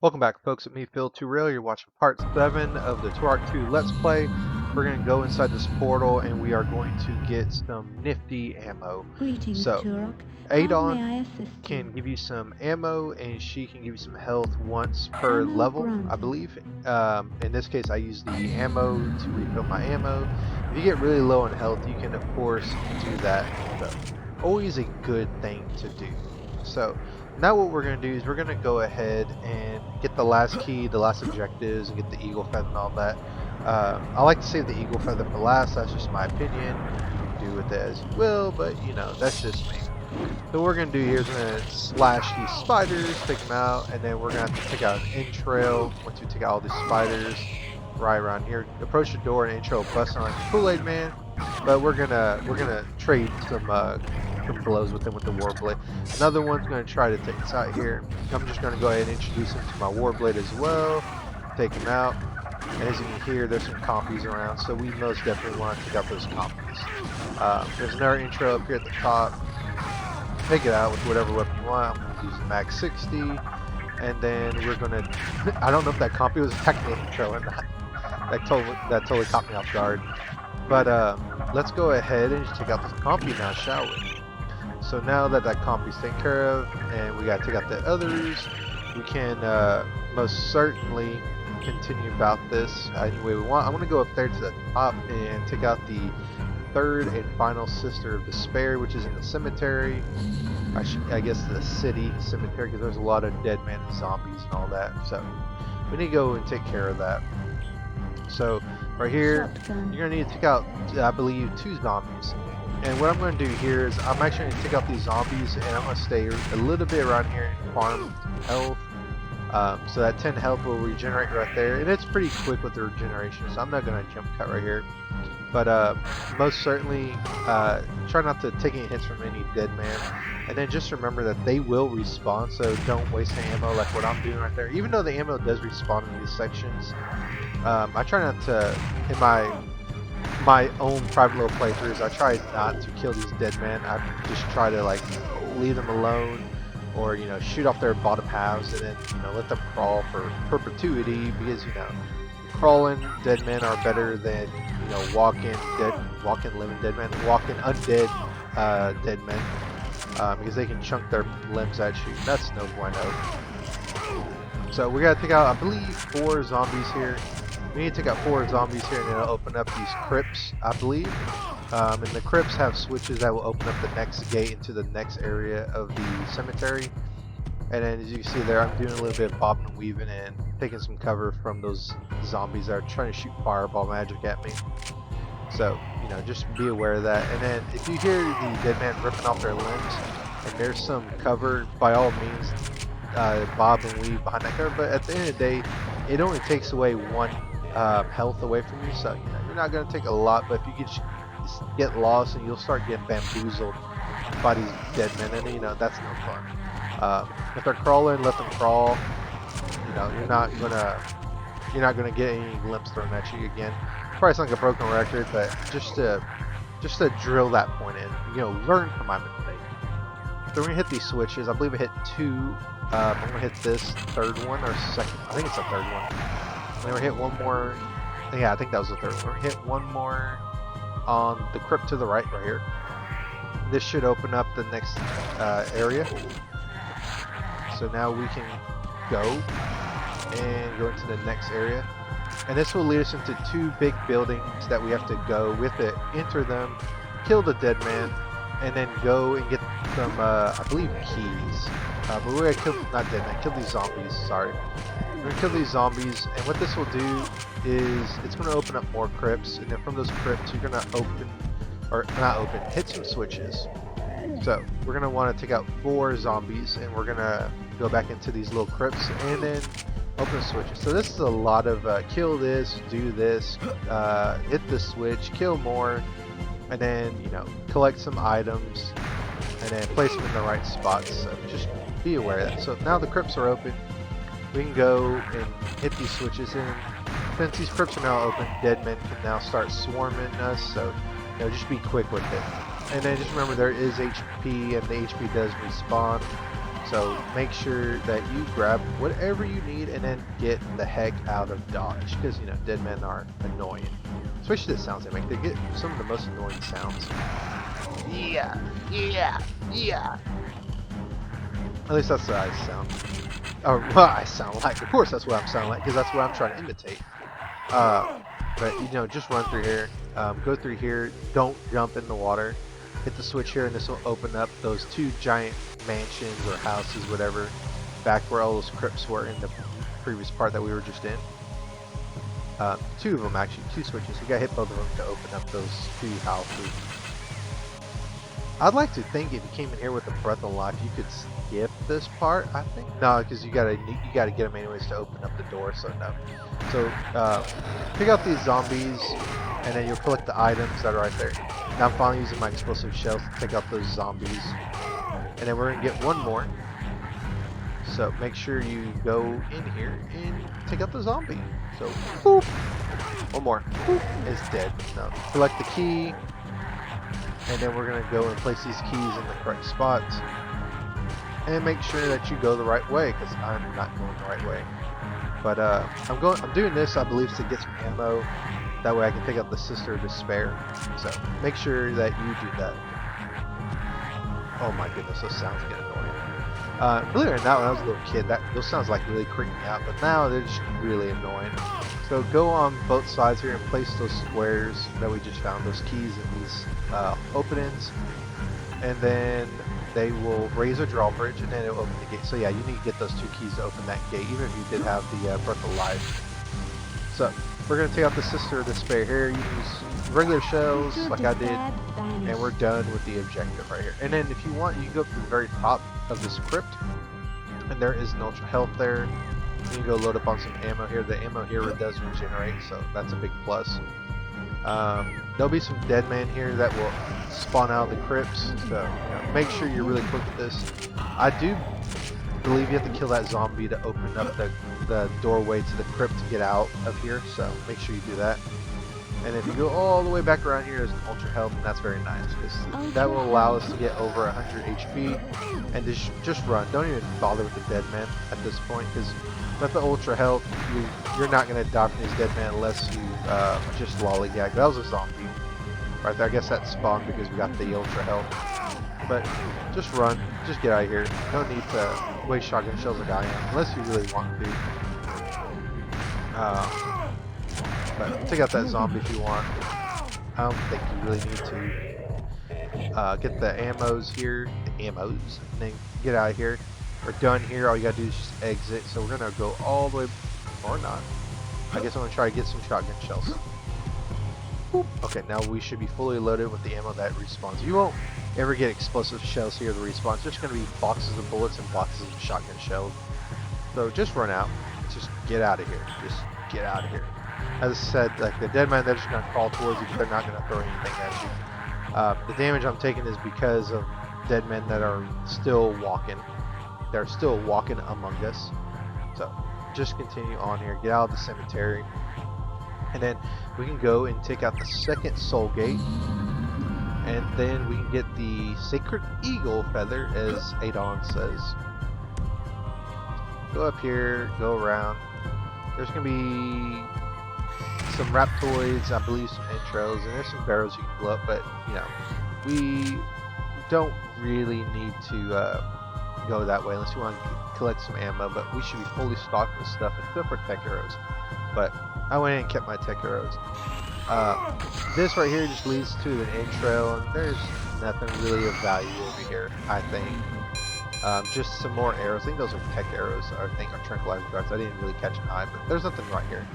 Welcome back, folks. At me, Phil 2 Rail. You're watching part 7 of the Turok 2 Let's Play. We're going to go inside this portal and we are going to get some nifty ammo. Greetings, So, Turok. How Adon may I assist can you? give you some ammo and she can give you some health once per Ammo level, I granted. believe. In this case, I use the ammo to refill my ammo. If you get really low on health, you can, of course, do that. So, always a good thing to do. So, now what we're going to do is we're going to go ahead and get the last key, the last objectives, and get the eagle feather and all that. I like to save the eagle feather for last. That's just my opinion. You can do with it as you will, but you know, that's just me. So what we're going to do here is we're going to slash these spiders, take them out, and then we're going to have to take out an entrail. Once we take out all these spiders, right around here, approach the door and entrail busting like a Kool-Aid man. But we're gonna trade some blows with him with the Warblade. Another one's gonna try to take us out here. I'm just gonna go ahead and introduce him to my Warblade as well. Take him out. And as you can hear, there's some compies around, so we most definitely want to take out those compies. There's another intro up here at the top. Take it out with whatever weapon you want. I'm gonna use the Mag 60, and then we're gonna. I don't know if that compy was technically an intro or not. That totally caught me off guard. But let's go ahead and just take out this compy now, shall we? So now that that compy's taken care of, and we gotta take out the others, we can most certainly continue about this any way we want. I'm gonna go up there to the top and take out the third and final Sister of Despair, which is in the cemetery. I guess the city cemetery, because there's a lot of dead men and zombies and all that. So we need to go and take care of that. So right here, you're gonna need to take out, I believe, 2 zombies. And what I'm going to do here is I'm actually going to take out these zombies, and I'm going to stay a little bit around here and farm health. So that 10 health will regenerate right there, and it's pretty quick with the regeneration, so I'm not going to jump cut right here. But most certainly, try not to take any hits from any dead man. And then just remember that they will respawn, so don't waste the ammo like what I'm doing right there. Even though the ammo does respawn in these sections, I try not to, in my own private little playthroughs, I try not to kill these dead men. I just try to like leave them alone, or you know, shoot off their bottom halves and then let them crawl for perpetuity, because crawling dead men are better than walking living dead men, walking undead dead men, because they can chunk their limbs at you. That's no bueno. So we gotta take out, I believe, 4 zombies here. We need to take out 4 zombies here, and then it'll open up these crypts, I believe. And the crypts have switches that will open up the next gate into the next area of the cemetery. And then as you can see there, I'm doing a little bit of bobbing and weaving and taking some cover from those zombies that are trying to shoot fireball magic at me. So, just be aware of that. And then if you hear the dead man ripping off their limbs, and there's some cover, by all means, bob and weave behind that cover. But at the end of the day, it only takes away 1 health away from you, so you're not going to take a lot. But if you get lost, and you'll start getting bamboozled by these dead men, and that's no fun. If they're crawling, let them crawl. You're not gonna get any limbs thrown at you again. Probably sounds like a broken record, but just to drill that point in, learn from my mistake. So we're gonna hit these switches. I believe I hit 2. I'm gonna hit this 3rd one or 2nd. I think it's the 3rd one. I'm gonna hit 1 more. Yeah, I think that was the 3rd one. We're gonna hit 1 more on the crypt to the right here. This should open up the next area. So now we can go into the next area. And this will lead us into 2 big buildings that we have to go. We have to enter them, kill the dead man, and then go and get some, I believe, keys. But we're gonna kill these zombies, sorry. We're gonna kill these zombies, and what this will do is it's gonna open up more crypts, and then from those crypts you're gonna hit some switches. So we're gonna want to take out 4 zombies, and we're gonna go back into these little crypts and then open the switches. So this is a lot of kill this, do this, hit the switch, kill more, and then collect some items, and then place them in the right spots. So just be aware of that. So now the crypts are open, we can go and hit these switches, and since these crypts are now open, dead men can now start swarming us. So just be quick with it. And then just remember, there is HP, and the HP does respawn. So make sure that you grab whatever you need and then get the heck out of dodge, because you know dead men are annoying, especially the sounds they make. They get some of the most annoying sounds. Yeah, yeah, yeah. At least that's what I sound. Or what I sound like. Of course, that's what I'm sounding like, because that's what I'm trying to imitate. But you know, just run through here. Go through here. Don't jump in the water. Hit the switch here, and this will open up those two giant mansions or houses, whatever, back where all those crypts were in the previous part that we were just in. Two of them actually, two switches. You gotta hit both of them to open up those two houses. I'd like to think if you came in here with a breath of life, you could skip this part. I think no, because you gotta get them anyways to open up the door. So no. So pick out these zombies, and then you'll collect the items that are right there. Now I'm finally using my explosive shells to take out those zombies, and then we're gonna get one more. So make sure you go in here and take out the zombie. So boop, one more. Boop, it's dead. Now collect the key. And then we're going to go and place these keys in the correct spots. And make sure that you go the right way, because I'm not going the right way. But I'm doing this, I believe, to get some ammo. That way I can pick up the Sister of Despair. So make sure that you do that. Oh my goodness, those sounds get annoying. Believe it or not, when I was a little kid, those sounds like really creeped me out. But now they're just really annoying. So go on both sides here and place those squares that we just found, those keys in these openings, and then they will raise a drawbridge, and then it will open the gate. So yeah, you need to get those two keys to open that gate, even if you did have the Breath of Life. So we're going to take out the Sister of Despair here, use regular shells like I did, and we're done with the objective right here. And then if you want, you can go up to the very top of this crypt, and there is an ultra health there. You can go load up on some ammo here. The ammo here does regenerate, so that's a big plus. There'll be some dead men here that will spawn out of the crypts, so you know, make sure you're really quick with this. I do believe you have to kill that zombie to open up the doorway to the crypt to get out of here, so make sure you do that. And if you go all the way back around here, there's an ultra health, and that's very nice, because that will allow us to get over 100 HP, and just run. Don't even bother with the dead men at this point, because with the ultra health, you're not going to die from these dead men unless you just lollygag. That was a zombie right there. I guess that spawned because we got the ultra health. But just run. Just get out of here. No need to waste shotgun shells like I am, unless you really want to. But take out that zombie if you want. I don't think you really need to. Get the ammos here. The ammos. And then get out of here. We're done here. All you gotta do is just exit. So we're gonna go all the way, or not. I guess I'm gonna try to get some shotgun shells. Boop. Okay, now we should be fully loaded with the ammo that respawns. You won't ever get explosive shells here to respawn. It's just gonna be boxes of bullets and boxes of shotgun shells. So just run out. Just get out of here. Just get out of here. As I said, like the dead men, they're just gonna crawl towards you, but they're not gonna throw anything at you. The damage I'm taking is because of dead men that are still walking. They're still walking among us. So just continue on here. Get out of the cemetery. And then we can go and take out the second soul gate. And then we can get the Sacred Eagle Feather, as Adon says. Go up here, go around. There's going to be some Raptoids, I believe some intros, and there's some barrels you can blow up, but, you know, we don't really need to go that way unless you want to collect some ammo, but we should be fully stocked with stuff except for tech arrows. But I went in and kept my tech arrows. This right here just leads to an intro, and there's nothing really of value over here, I think. Just some more arrows. I think those are tech arrows, or I think are tranquilizer darts. I didn't really catch an eye, but there's nothing right here.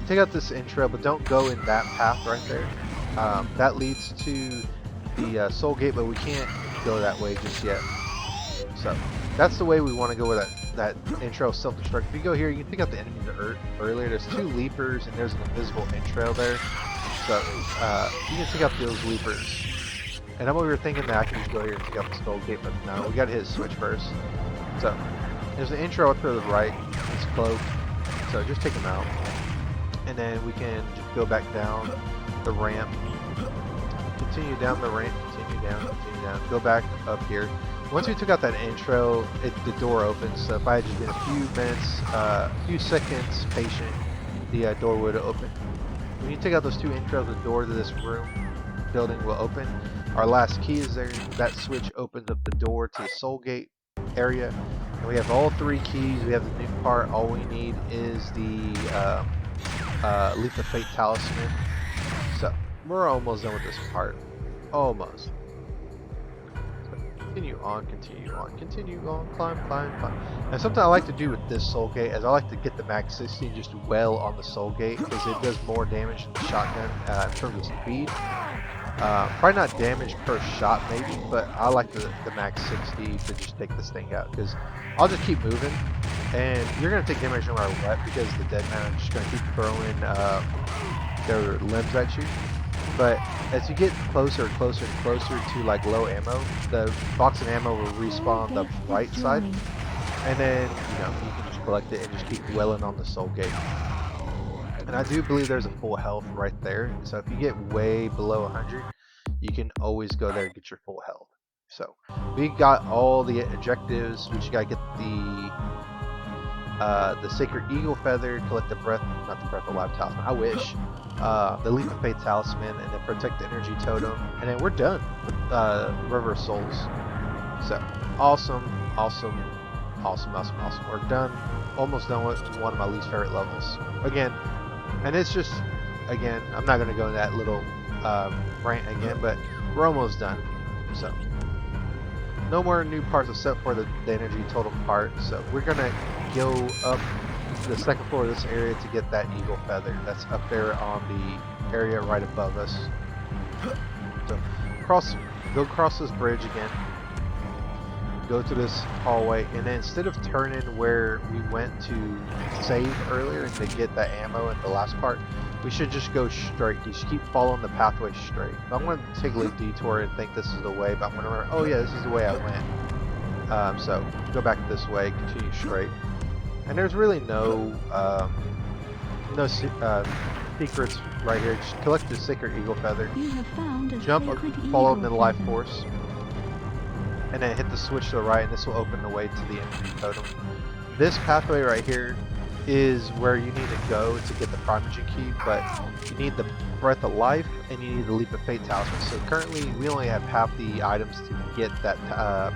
Take out this intro, but don't go in that path right there. That leads to the soul gate, but we can't go that way just yet. So that's the way we want to go with that intro self-destruct. If you go here, you can pick up the enemies earlier. There's two leapers and there's an invisible intro there. So you can pick up those leapers. And I'm over here thinking that I can just go here and pick up the skull gate, but no, we gotta hit switch first. So there's an intro up to the right. It's cloaked. So just take them out. And then we can just go back down the ramp. Continue down the ramp, continue down, go back up here. once we took out that intro, the door opens. So if I had just been a few minutes, a few seconds patient, the door would open. When you take out those two intros, the door to this room building will open. Our last key is there. That switch opens up the door to the soul gate area. And we have all three keys. We have the new part. All we need is the Leap of Faith Talisman. So we're almost done with this part. Almost. Continue on, continue on, continue on, climb, climb, climb. And something I like to do with this soul gate is I like to get the max 60 and just well on the soul gate because it does more damage than the shotgun in terms of speed. Probably not damage per shot maybe, but I like the max 60 to just take this thing out because I'll just keep moving and you're going to take damage no matter what because the dead man are just going to keep throwing their limbs at you. But as you get closer and closer and closer to like low ammo, the box of ammo will respawn on the right side, and then you can just collect it and just keep welling on the soul gate. And I do believe there's a full health right there, so if you get way below 100, you can always go there and get your full health. So we got all the objectives. We just gotta get the Sacred Eagle Feather, collect the breath, not the Breath of Life Talisman, I wish, the Leap of Faith Talisman, and then protect the Energy Totem, and then we're done with River of Souls. So, awesome, awesome, awesome, awesome, awesome. We're done, almost done with one of my least favorite levels. Again, and it's just, again, I'm not going to go into that little rant again, but we're almost done. So, no more new parts except for the Energy Totem part, so we're going to go up to the second floor of this area to get that Eagle Feather that's up there on the area right above us. So go across this bridge again, go to this hallway, and then instead of turning where we went to save earlier and to get that ammo in the last part, we should just go straight. You just keep following the pathway straight. I'm going to take a little detour and think this is the way, but I'm going to remember, oh yeah, this is the way I went. So go back this way, continue straight. And there's really no secrets right here. Just collect the Sacred Eagle Feather, jump, follow the life force, and then hit the switch to the right, and this will open the way to the Energy Totem. This pathway right here is where you need to go to get the Primagen Key, but you need the Breath of Life and you need the Leap of Faith Talisman. So currently we only have half the items to get that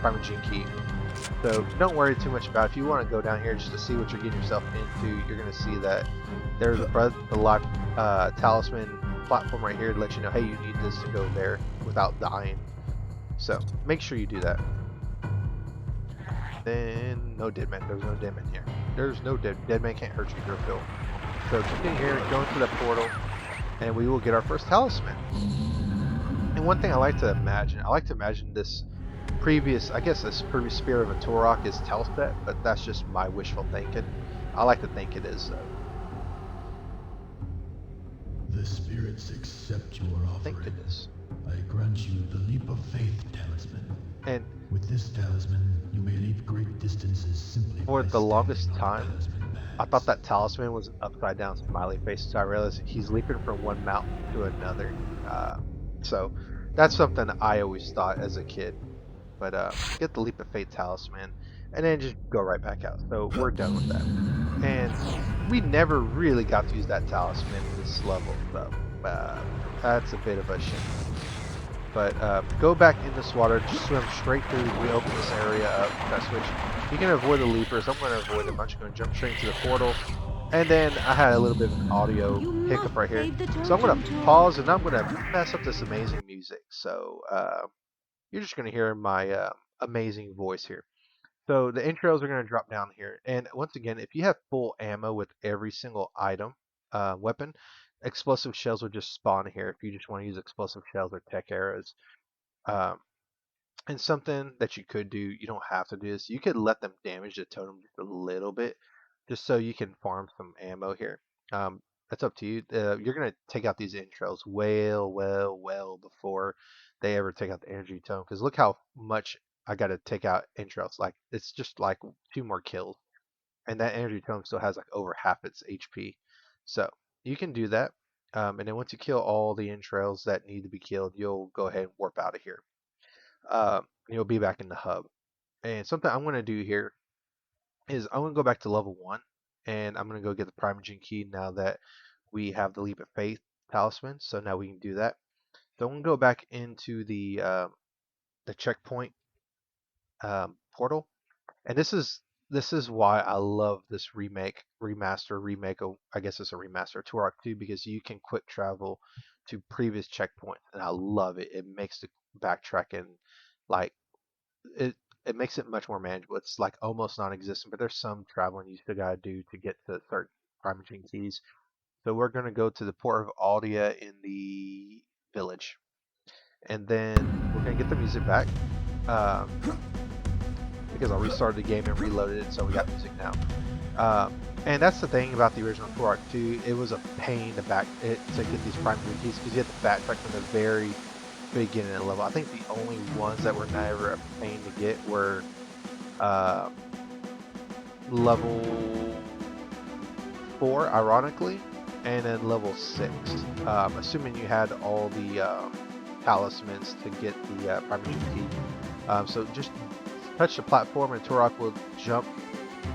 Primagen Key. So don't worry too much about it. If you want to go down here just to see what you're getting yourself into, you're going to see that there's a Breath of Life Talisman platform right here to let you know, hey, you need this to go there without dying. So make sure you do that. Then no dead man. There's no dead man here. There's no dead man can't hurt you, Griffith. So continue here, go into the portal, and we will get our first talisman. And one thing I like to imagine this previous, I guess this previous spirit of a Turok is Telset, but that's just my wishful thinking. I like to think it is though. The spirits accept your offering. Thank goodness. I grant you the Leap of Faith Talisman. And with this talisman, you may leap great distances simply for by the longest standing on time, talisman I thought that talisman was an upside down smiley face, so I realized he's leaping from one mountain to another. So that's something I always thought as a kid. But get the Leap of Faith Talisman, and then just go right back out. So we're done with that. And we never really got to use that talisman this level, so that's a bit of a shame. But go back in this water, just swim straight through. We open this area up, that switch. You can avoid the leapers. I'm going to avoid them. I'm just going to jump straight into the portal. And then I had a little bit of an audio hiccup right here. So I'm going to pause and I'm going to mess up this amazing music. So you're just going to hear my amazing voice here. So the intros are going to drop down here. And once again, if you have full ammo with every single item, weapon, explosive shells will just spawn here if you just want to use explosive shells or tech arrows. Um, and something that you could do, you don't have to do this, you could let them damage the totem just a little bit, just so you can farm some ammo here. That's up to you. You're going to take out these intros well before they ever take out the energy totem, because look how much I got to take out intros. Like, it's just like 2 more kills. And that energy tome still has like over half its HP. So you can do that. And then once you kill all the entrails that need to be killed, you'll go ahead and warp out of here. You'll be back in the hub. And something I'm going to do here is I'm going to go back to level 1, and I'm going to go get the Primagen Key now that we have the Leap of Faith Talisman. So now we can do that. So I'm going to go back into the checkpoint portal, and this is why I love this remake. I guess it's a remaster, Turok 2, because you can quick travel to previous checkpoints, and I love it. It makes the backtracking like it. It makes it much more manageable. It's like almost non-existent, but there's some traveling you still gotta do to get to certain Primagen keys. So we're gonna go to the port of Aldia in the village, and then we're gonna get the music back. Um, because I restarted the game and reloaded it, so we got music now. And that's the thing about the original Turok 2. It was a pain to get these primary keys because you had to backtrack from the very beginning of the level. I think the only ones that were never a pain to get were uh, level 4, ironically, and then level 6. Assuming you had all the talismans to get the primary key. So just touch the platform and Turok will jump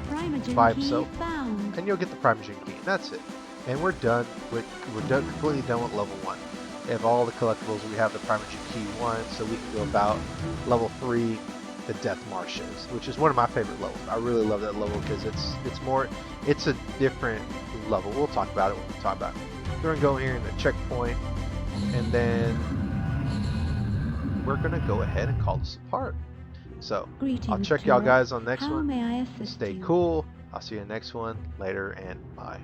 Primagen by Key himself, found. and you'll get the Primagen Key, and that's it. And we're done. Completely done with level 1. We have all the collectibles. We have the Primagen Key 1, so we can go about level 3, the Death Marshes, which is one of my favorite levels. I really love that level because it's a different level. We'll talk about it when we talk about it. We're gonna go here in the checkpoint, and then we're gonna go ahead and call this a part. So I'll Greetings, check y'all Turok. guys on the next How one. may I assist Stay you? cool. I'll see you in the next one. Later and bye.